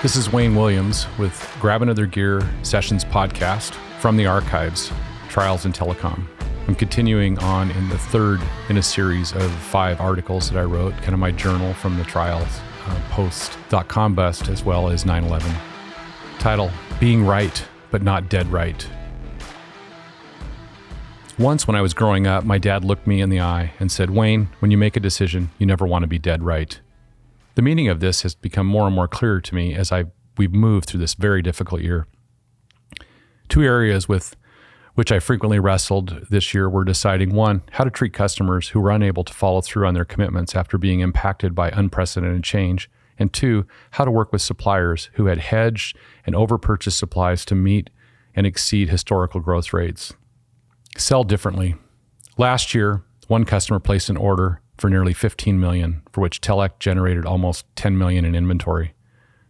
This is Wayne Williams with Grabanothergear Sessions Podcast from the archives, Trials in Telecom. I'm continuing on in the third in a series of 5 articles that I wrote, kind of my journal from the trials, post.com bust, as well as 9/11. Title, Being Right, but Not Dead Right. Once when I was growing up, my dad looked me in the eye and said, "Wayne, when you make a decision, you never want to be dead right." The meaning of this has become more and more clear to me as we've moved through this very difficult year. 2 areas with which I frequently wrestled this year were deciding, 1, how to treat customers who were unable to follow through on their commitments after being impacted by unprecedented change, and 2, how to work with suppliers who had hedged and overpurchased supplies to meet and exceed historical growth rates. Sell differently. Last year, one customer placed an order for nearly $15 million, for which Telec generated almost $10 million in inventory.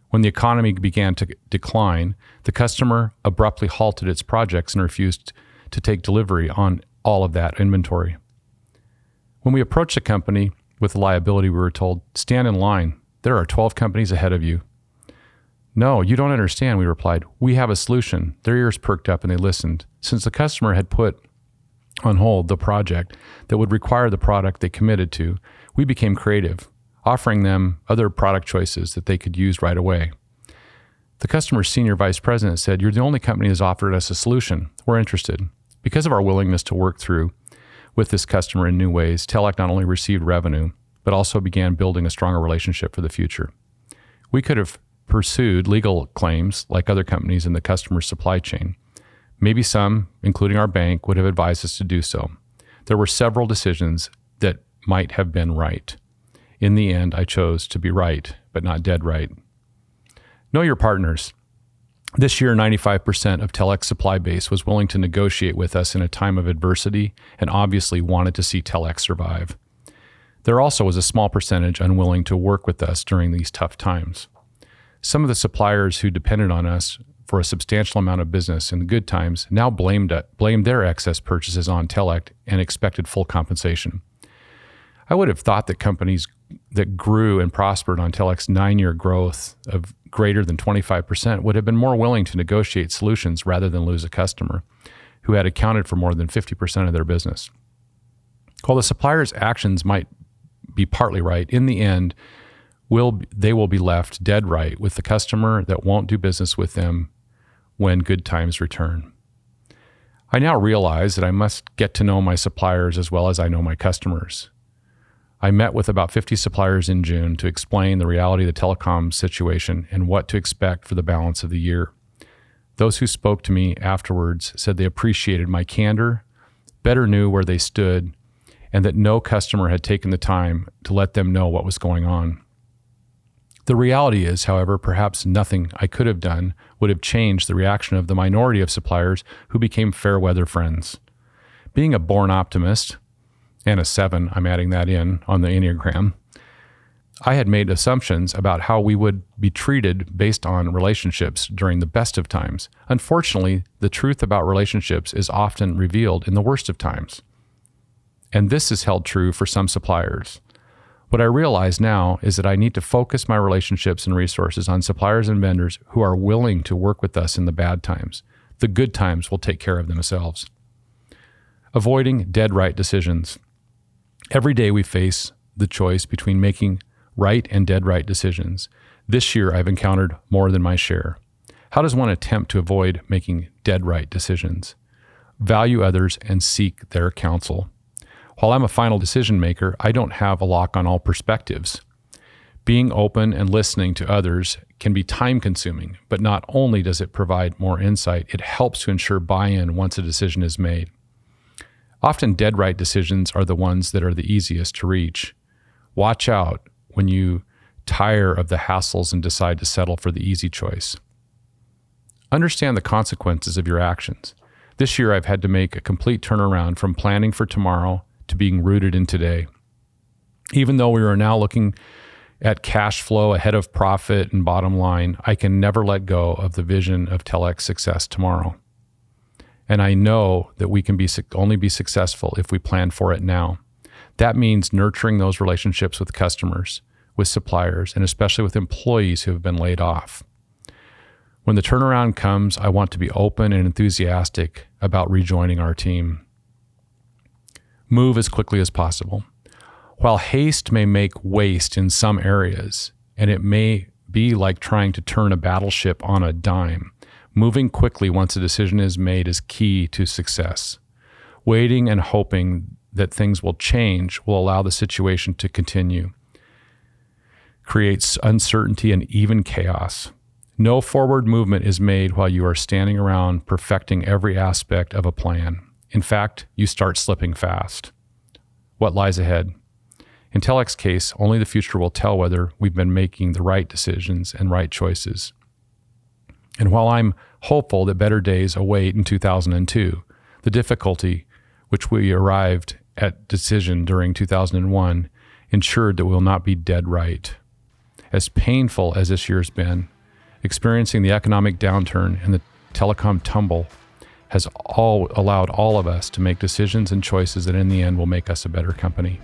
When the economy began to decline, the customer abruptly halted its projects and refused to take delivery on all of that inventory. When we approached the company with the liability, we were told, "Stand in line. There are 12 companies ahead of you." "No, you don't understand," we replied. "We have a solution." Their ears perked up and they listened. Since the customer had put on hold the project that would require the product they committed to, we became creative, offering them other product choices that they could use right away. The customer's senior vice president said, "You're the only company that's offered us a solution. We're interested." Because of our willingness to work through with this customer in new ways, Telec not only received revenue, but also began building a stronger relationship for the future. We could have pursued legal claims like other companies in the customer's supply chain. Maybe some, including our bank, would have advised us to do so. There were several decisions that might have been right. In the end, I chose to be right, but not dead right. Know your partners. This year, 95% of Telec's supply base was willing to negotiate with us in a time of adversity and obviously wanted to see Telec survive. There also was a small percentage unwilling to work with us during these tough times. Some of the suppliers who depended on us for a substantial amount of business in the good times now blamed their excess purchases on Telec and expected full compensation. I would have thought that companies that grew and prospered on Telec's 9-year growth of greater than 25% would have been more willing to negotiate solutions rather than lose a customer who had accounted for more than 50% of their business. While the supplier's actions might be partly right, in the end, they will be left dead right with the customer that won't do business with them when good times return. I now realize that I must get to know my suppliers as well as I know my customers. I met with about 50 suppliers in June to explain the reality of the telecom situation and what to expect for the balance of the year. Those who spoke to me afterwards said they appreciated my candor, better knew where they stood, and that no customer had taken the time to let them know what was going on. The reality is, however, perhaps nothing I could have done would have changed the reaction of the minority of suppliers who became fair weather friends. Being a born optimist, and a 7, I'm adding that in on the Enneagram, I had made assumptions about how we would be treated based on relationships during the best of times. Unfortunately, the truth about relationships is often revealed in the worst of times. And this is held true for some suppliers. What I realize now is that I need to focus my relationships and resources on suppliers and vendors who are willing to work with us in the bad times. The good times will take care of themselves. Avoiding dead right decisions. Every day we face the choice between making right and dead right decisions. This year I've encountered more than my share. How does one attempt to avoid making dead right decisions? Value others and seek their counsel. While I'm a final decision maker, I don't have a lock on all perspectives. Being open and listening to others can be time-consuming, but not only does it provide more insight, it helps to ensure buy-in once a decision is made. Often dead right decisions are the ones that are the easiest to reach. Watch out when you tire of the hassles and decide to settle for the easy choice. Understand the consequences of your actions. This year I've had to make a complete turnaround from planning for tomorrow to being rooted in today. Even though we are now looking at cash flow ahead of profit and bottom line, I can never let go of the vision of Telec's success tomorrow. And I know that we can only be successful if we plan for it now. That means nurturing those relationships with customers, with suppliers, and especially with employees who have been laid off. When the turnaround comes, I want to be open and enthusiastic about rejoining our team. Move as quickly as possible. While haste may make waste in some areas, and it may be like trying to turn a battleship on a dime, moving quickly once a decision is made is key to success. Waiting and hoping that things will change will allow the situation to continue. Creates uncertainty and even chaos. No forward movement is made while you are standing around perfecting every aspect of a plan. In fact, you start slipping fast. What lies ahead? In Telex's case, only the future will tell whether we've been making the right decisions and right choices. And while I'm hopeful that better days await in 2002, the difficulty which we arrived at decision during 2001 ensured that we will not be dead right. As painful as this year's been, experiencing the economic downturn and the telecom tumble has allowed all of us to make decisions and choices that in the end will make us a better company.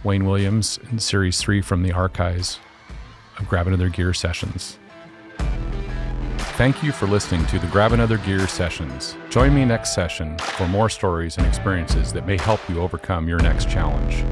Wayne Williams in Series 3 from the archives of Grabanothergear Sessions. Thank you for listening to the Grabanothergear Sessions. Join me next session for more stories and experiences that may help you overcome your next challenge.